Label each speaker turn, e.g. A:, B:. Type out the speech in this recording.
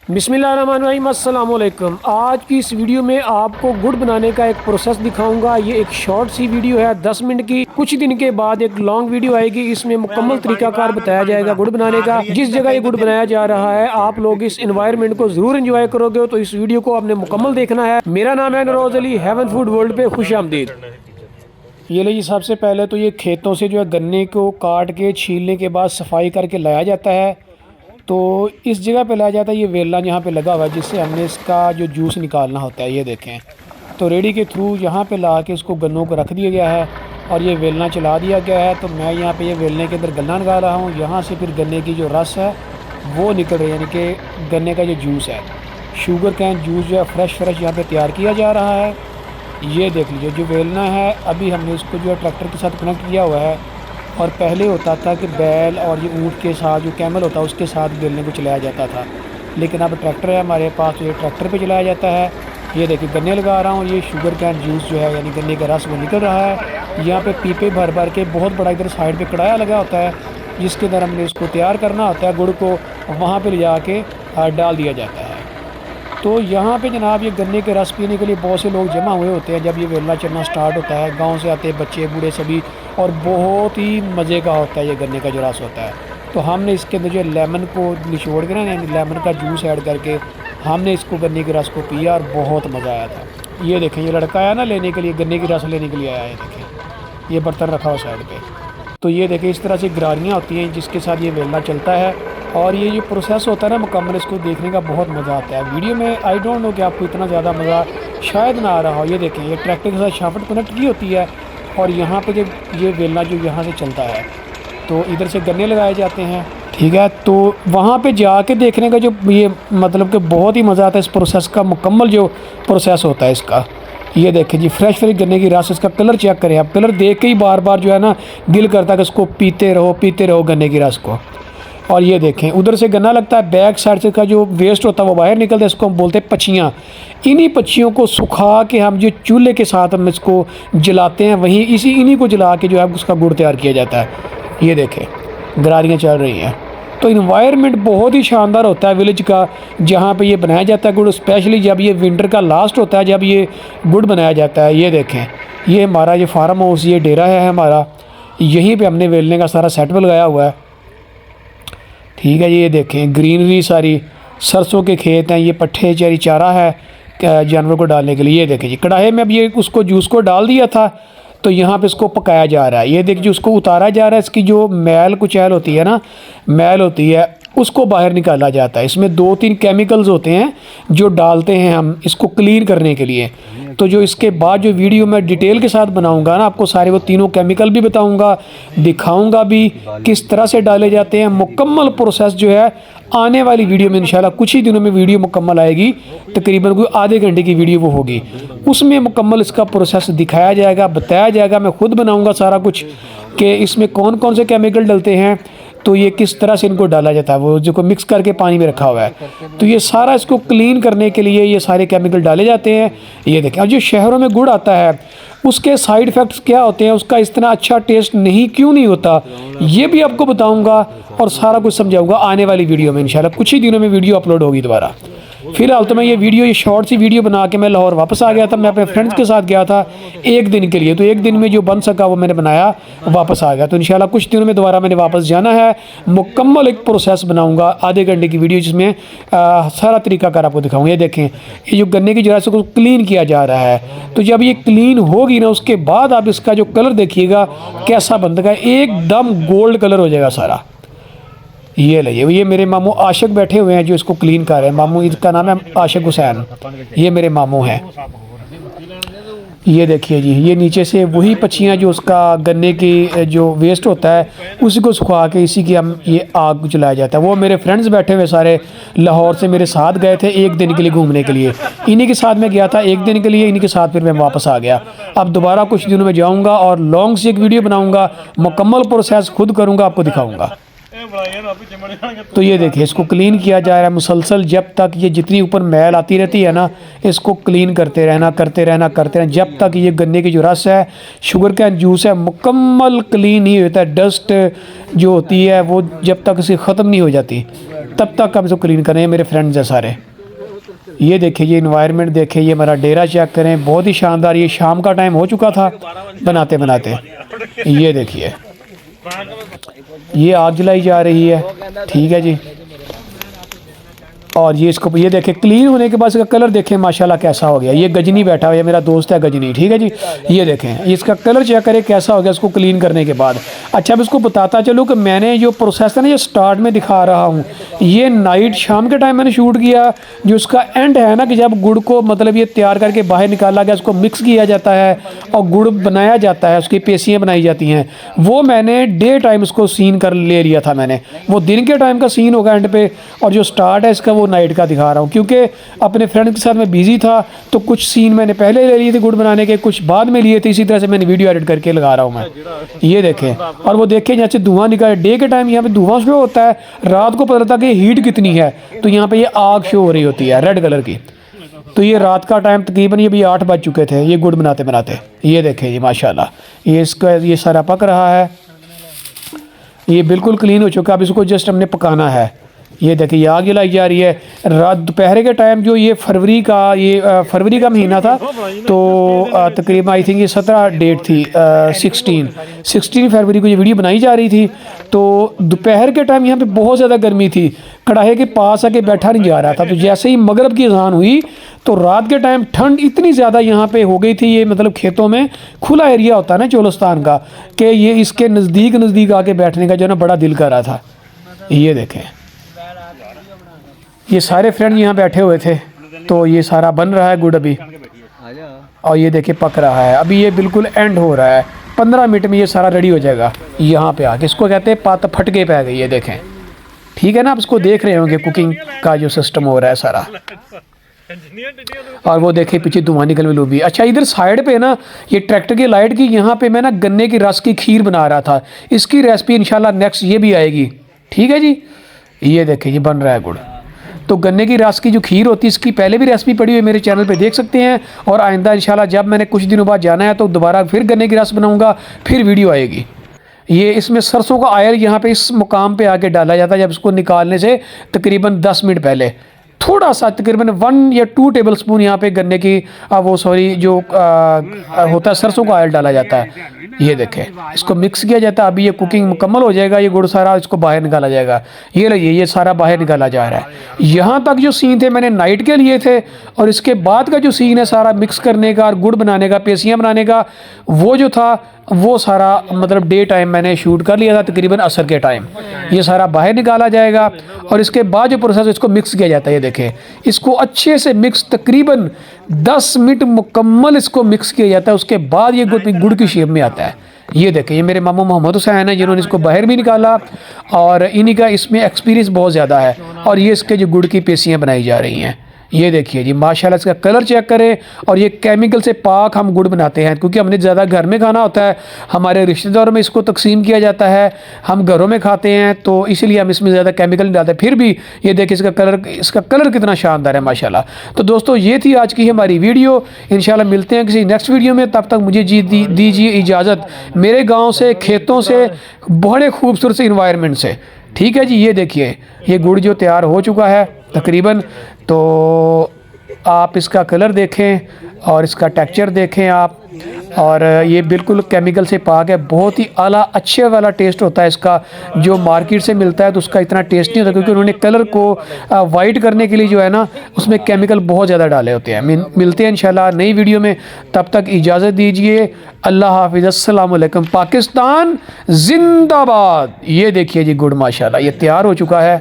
A: बिस्मिल्लाहिर्रहमानिर्रहीम, अस्सलाम वालेकुम। आज की इस वीडियो में आपको गुड़ बनाने का एक प्रोसेस दिखाऊंगा। ये एक शॉर्ट सी वीडियो है 10 मिनट की। कुछ दिन के बाद एक लॉन्ग वीडियो आएगी, इसमें मुकम्मल तरीकाकार बताया जाएगा गुड़ बनाने का। जिस जगह ये गुड़ बनाया जा रहा है आप लोग इस एनवायरनमेंट को ज़रूर एंजॉय करोगे, तो इस वीडियो को आपने मुकम्मल देखना है। मेरा नाम है नरोज अली, हेवन फूड वर्ल्ड पे खुश आमदीद। ये लीजिए, सबसे पहले तो ये खेतों से जो है गन्ने को काट के छीलने के बाद सफाई करके लाया जाता है। तो इस जगह पे लाया जाता है, ये वेला यहाँ पे लगा हुआ है जिससे हमने इसका जो जूस निकालना होता है। ये देखें, तो रेडी के थ्रू यहाँ पे ला के इसको गन्नों को रख दिया गया है और ये वेलना चला दिया गया है। तो मैं यहाँ पे ये वेलने के अंदर गन्ना निकाल रहा हूँ। यहाँ से फिर गन्ने की जो रस है वो निकल रही है, यानी कि गन्ने का जो जूस है, शुगर कैन जूस जो है फ्रेश यहाँ पर तैयार किया जा रहा है। ये देख लीजिए, जो वेलना है अभी हमने इसको जो है ट्रैक्टर के साथ कनेक्ट किया हुआ है। और पहले होता था कि बैल और ये ऊँट के साथ जो कैमल होता है उसके साथ बेलने को चलाया जाता था, लेकिन अब ट्रैक्टर है हमारे पास, तो ये ट्रैक्टर पे चलाया जाता है। ये देखिए गन्ने लगा रहा हूँ, ये शुगर कैन जूस जो है यानी गन्ने का रस वो निकल रहा है। यहाँ पे पीपे भर भर के बहुत बड़ा इधर साइड पे कढ़ाया लगा होता है जिसके अंदर हमने इसको तैयार करना होता है। गुड़ को वहाँ पर ले जा के डाल दिया जाता है। तो यहाँ पे जनाब ये गन्ने के रस पीने के लिए बहुत से लोग जमा हुए होते हैं। जब ये वेलना चलना स्टार्ट होता है, गांव से आते हैं बच्चे बूढ़े सभी, और बहुत ही मज़े का होता है ये गन्ने का जो रस होता है। तो हमने इसके अंदर जो लेमन को निचोड़ के ना, लेमन का जूस ऐड करके हमने इसको गन्ने के रस को पिया और बहुत मज़ा आया था। ये देखें, ये लड़का आया ना लेने के लिए, गन्ने की रस लेने के लिए आया है। देखें, ये बर्तन रखा हुआ साइड पर। तो ये देखें, इस तरह से गरारियाँ होती हैं जिसके साथ ये वेलना चलता है। और ये जो प्रोसेस होता है ना मुकम्मल, इसको देखने का बहुत मज़ा आता है। वीडियो में आई डोंट नो कि आपको इतना ज़्यादा मज़ा शायद ना आ रहा हो। ये देखें, ये ट्रैक्टर के साथ शाफ्ट कनेक्ट की होती है और यहाँ पे जब ये वेलना जो यहाँ से चलता है तो इधर से गन्ने लगाए जाते हैं, ठीक है। तो वहाँ पे जाके देखने का जो ये मतलब कि बहुत ही मज़ा आता है इस प्रोसेस का। मुकम्मल जो प्रोसेस होता है इसका, ये देखें जी, फ्रेश गन्ने की रस। इसका कलर चेक करें आप, कलर देख के ही बार बार जो है ना दिल करता है कि इसको पीते रहो गन्ने की रस को। और ये देखें, उधर से गन्ना लगता है, बैक साइड से का जो वेस्ट होता है वो बाहर निकलता है, इसको हम बोलते हैं पच्चियाँ। इन्हीं पच्चियों को सुखा के हम जो चूल्हे के साथ हम इसको जलाते हैं, वहीं इन्हीं को जला के जो है उसका गुड़ तैयार किया जाता है। ये देखें, गरारियाँ चल रही हैं। तो इन्वायरमेंट बहुत ही शानदार होता है विलेज का, जहाँ पे ये बनाया जाता है गुड़। स्पेशली जब ये विंटर का लास्ट होता है, जब ये गुड़ बनाया जाता है। ये देखें, ये हमारा ये फार्म हाउस, ये डेरा है हमारा, यहीं पे हमने वेलने का सारा सेटअप लगाया हुआ है, ठीक है। ये देखें, ग्रीनरी सारी, सरसों के खेत हैं, ये पट्ठे चरी चारा है जानवर को डालने के लिए। ये देखें जी, कढ़ाई में अब ये उसको जूस को डाल दिया था, तो यहाँ पे इसको पकाया जा रहा है। ये देखिए, उसको उतारा जा रहा है। इसकी जो मैल कुचैल होती है ना, मैल होती है, उसको बाहर निकाला जाता है। इसमें 2-3 केमिकल्स होते हैं जो डालते हैं हम इसको क्लीन करने के लिए। तो जो इसके बाद जो वीडियो मैं डिटेल के साथ बनाऊंगा ना, आपको सारे वो तीनों केमिकल भी बताऊंगा, दिखाऊंगा भी किस तरह से डाले जाते हैं। मुकम्मल प्रोसेस जो है आने वाली वीडियो में इंशाल्लाह कुछ ही दिनों में वीडियो मुकम्मल आएगी, तकरीबन कोई आधे घंटे की वीडियो वो होगी। उसमें मुकम्मल इसका प्रोसेस दिखाया जाएगा, बताया जाएगा। मैं खुद बनाऊँगा सारा कुछ कि इसमें कौन कौन से केमिकल डलते हैं, तो ये किस तरह से इनको डाला जाता है, वो जो को मिक्स करके पानी में रखा हुआ है। तो ये सारा इसको क्लीन करने के लिए ये सारे केमिकल डाले जाते हैं। ये देखें, और जो शहरों में गुड़ आता है उसके साइड इफ़ेक्ट्स क्या होते हैं, उसका इतना अच्छा टेस्ट क्यों नहीं होता, ये भी आपको बताऊंगा और सारा कुछ समझाऊंगा आने वाली वीडियो में। इंशाल्लाह कुछ ही दिनों में वीडियो अपलोड होगी दोबारा। फ़िलहाल तो मैं ये शॉर्ट सी वीडियो बना के मैं लाहौर वापस आ गया था। मैं अपने फ्रेंड्स के साथ गया था 1 दिन के लिए, तो 1 दिन में जो बन सका वो मैंने बनाया, वापस आ गया। तो इंशाल्लाह कुछ दिनों में दोबारा मैंने वापस जाना है। मुकम्मल एक प्रोसेस बनाऊंगा, आधे घंटे की वीडियो, जिसमें सारा तरीकाकार आपको दिखाऊंगा। ये देखें, ये जो गन्ने की जरा से को क्लीन किया जा रहा है, तो जब ये क्लीन होगी ना उसके बाद आप इसका जो कलर देखिएगा कैसा बनता है, एकदम गोल्ड कलर हो जाएगा सारा। ये लीजिए, ये मेरे मामू आशिक बैठे हुए हैं जो इसको क्लीन कर रहे हैं। मामू, इसका नाम है आशिक हुसैन, ये मेरे मामू हैं। ये देखिए जी, ये नीचे से वही पच्चियाँ जो उसका गन्ने की जो वेस्ट होता है उसी को सुखा के इसी की हम ये आग जलाया जाता है। वो मेरे फ्रेंड्स बैठे हुए सारे लाहौर से मेरे साथ गए थे 1 दिन के लिए घूमने के लिए। इन्हीं के साथ मैं गया था 1 दिन के लिए, इन्हीं के साथ फिर मैं वापस आ गया। अब दोबारा कुछ दिनों में जाऊँगा और लॉन्ग से एक वीडियो बनाऊँगा, मुकम्मल प्रोसेस खुद करूँगा, आपको दिखाऊँगा। तो ये देखिए इसको क्लीन किया जा रहा है मुसलसल, जब तक ये जितनी ऊपर मैल आती रहती है ना, इसको क्लीन करते रहना जब तक ये गन्ने की जो रस है, शुगर कैन जूस है, मुकम्मल क्लीन नहीं होता है। डस्ट जो होती है वो जब तक इसे ख़त्म नहीं हो जाती तब तक हम इसको क्लीन करें। मेरे फ्रेंड्स हैं सारे, ये देखिए ये इन्वायरमेंट देखिए, ये हमारा डेरा चेक करें, बहुत ही शानदार। ये शाम का टाइम हो चुका था बनाते बनाते। ये देखिए ये आग जलाई जा रही है, ठीक है जी। और ये इसको ये देखें क्लीन होने के बाद इसका कलर देखें माशाल्लाह कैसा हो गया। ये गजनी बैठा हुआ है, मेरा दोस्त है गजनी, ठीक है जी। ये देखें इसका कलर चेक करें कैसा हो गया इसको क्लीन करने के बाद। अच्छा, अब इसको बताता चलूँ कि मैंने जो प्रोसेस है ना, ये स्टार्ट में दिखा रहा हूँ, ये नाइट शाम के टाइम मैंने शूट किया। जो उसका एंड है ना कि जब गुड़ को मतलब ये तैयार करके बाहर निकाला गया, उसको मिक्स किया जाता है और गुड़ बनाया जाता है, उसकी पेशियाँ बनाई जाती हैं, वो मैंने डे टाइम उसको सीन कर ले लिया था मैंने। वो दिन के टाइम का सीन होगा एंड पे, और जो स्टार्ट है इसका वो नाइट का दिखा रहा हूँ, क्योंकि अपने फ्रेंड के साथ मैं बिजी था तो कुछ सीन मैंने पहले ले लिए थे गुड़ बनाने के, कुछ बाद में लिए थे। इसी तरह से मैंने वीडियो एडिट करके लगा रहा हूँ मैं। ये देखें, और वो देखें जैसे धुआं निकल, डे के टाइम यहाँ पे धुआं शो होता है, रात को पता लगता है कि हीट कितनी है, तो यहाँ पे ये आग शो हो रही होती है रेड कलर की। तो ये रात का टाइम तकरीबन ये भी 8 बज चुके थे ये गुड़ बनाते बनाते। ये देखें ये माशाल्लाह, ये इसका ये सारा पक रहा है, ये बिल्कुल क्लीन हो चुका है। अब इसको जस्ट हमने पकाना है। ये देखिए ये आग जलाई जा रही है। रात दोपहर के टाइम जो ये फरवरी का महीना था, तो तकरीबन आई थिंक ये 17 डेट थी, 16 फरवरी को ये वीडियो बनाई जा रही थी। तो दोपहर के टाइम यहाँ पे बहुत ज़्यादा गर्मी थी, कढ़ाई के पास आके बैठा नहीं जा रहा था। तो जैसे ही मगरब की अज़ान हुई तो रात के टाइम ठंड इतनी ज़्यादा यहाँ पे हो गई थी। ये मतलब खेतों में खुला एरिया होता है ना चोलिस्तान का, कि ये इसके नज़दीक आके बैठने का जो ना बड़ा दिल कर रहा था। ये देखें ये सारे फ्रेंड यहाँ बैठे हुए थे, तो ये सारा बन रहा है गुड़ अभी, और ये देखिए पक रहा है। अभी ये बिल्कुल एंड हो रहा है, 15 मिनट में ये सारा रेडी हो जाएगा। यहाँ पे आके इसको कहते हैं पात फटके पे आ गई, ये देखें, ठीक है ना। आप इसको देख रहे होंगे कुकिंग का जो सिस्टम हो रहा है सारा। और वो देखे पीछे धुआं निकल में लूबी। अच्छा, इधर साइड पे ना ये ट्रैक्टर की लाइट की, यहाँ पे मैं ना गन्ने की रस की खीर बना रहा था। इसकी रेसिपी इंशाल्लाह नेक्स्ट ये भी आएगी, ठीक है जी। ये देखें ये बन रहा है गुड़। तो गन्ने की रस की जो खीर होती है, इसकी पहले भी रेसिपी पड़ी हुई है मेरे चैनल पे, देख सकते हैं। और आइंदा इंशाल्लाह जब मैंने कुछ दिनों बाद जाना है तो दोबारा फिर गन्ने की रस बनाऊंगा, फिर वीडियो आएगी। ये इसमें सरसों का ऑयल यहाँ पे इस मुकाम पे आके डाला जाता है, जब इसको निकालने से तकरीबन 10 मिनट पहले थोड़ा सा तकरीबन 1 या 2 टेबल स्पून यहाँ पे गन्ने की जो होता है सरसों का ऑयल डाला जाता है। ये देखें इसको मिक्स किया जाता है। अभी ये कुकिंग मुकम्मल हो जाएगा, ये गुड़ सारा इसको बाहर निकाला जाएगा। ये लगिए ये सारा बाहर निकाला जा रहा है। यहाँ तक जो सीन थे मैंने नाइट के लिए थे, और इसके बाद का जो सीन है सारा मिक्स करने का और गुड़ बनाने का, पेशियाँ बनाने का, वो जो था वो सारा मतलब डे टाइम मैंने शूट कर लिया था, तकरीबन असर के टाइम। ये सारा बाहर निकाला जाएगा और इसके बाद जो प्रोसेस इसको मिक्स किया जाता है। ये देखें इसको अच्छे से मिक्स तकरीबन 10 मिनट मुकम्मल इसको मिक्स किया जाता है। उसके बाद ये गुड़ की शेप में आता है। ये देखें ये मेरे मामू मोहम्मद हुसैन है जिन्होंने इसको बाहर भी निकाला, और इन्हीं का इसमें एक्सपीरियंस बहुत ज़्यादा है। और ये इसके जो गुड़ की पेशियाँ बनाई जा रही हैं। ये देखिए जी माशाल्लाह इसका कलर चेक करें। और ये केमिकल से पाक हम गुड़ बनाते हैं, क्योंकि हमने ज़्यादा घर में खाना होता है, हमारे रिश्तेदारों में इसको तकसीम किया जाता है, हम घरों में खाते हैं, तो इसलिए हम इसमें ज़्यादा केमिकल नहीं डालते। फिर भी ये देखिए इसका कलर कितना शानदार है माशाल्लाह। तो दोस्तों ये थी आज की हमारी वीडियो। इंशाल्लाह मिलते हैं किसी नेक्स्ट वीडियो में, तब तक मुझे दीजिए इजाज़त मेरे गाँव से, खेतों से, बड़े खूबसूरत से इन्वायरमेंट से, ठीक है जी। ये देखिए ये गुड़ जो तैयार हो चुका है तकरीबन, तो आप इसका कलर देखें और इसका टेक्सचर देखें आप, और ये बिल्कुल केमिकल से पाक है। बहुत ही आला अच्छे वाला टेस्ट होता है इसका, जो मार्केट से मिलता है तो उसका इतना टेस्ट नहीं होता, क्योंकि उन्होंने कलर को वाइट करने के लिए जो है ना उसमें केमिकल बहुत ज़्यादा डाले होते हैं। मिलते हैं इंशाल्लाह नई वीडियो में, तब तक इजाज़त दीजिए। अल्लाह हाफिज़, अस्सलाम वालेकुम, पाकिस्तान जिंदाबाद। ये देखिए जी गुड़ माशाल्लाह ये तैयार हो चुका है।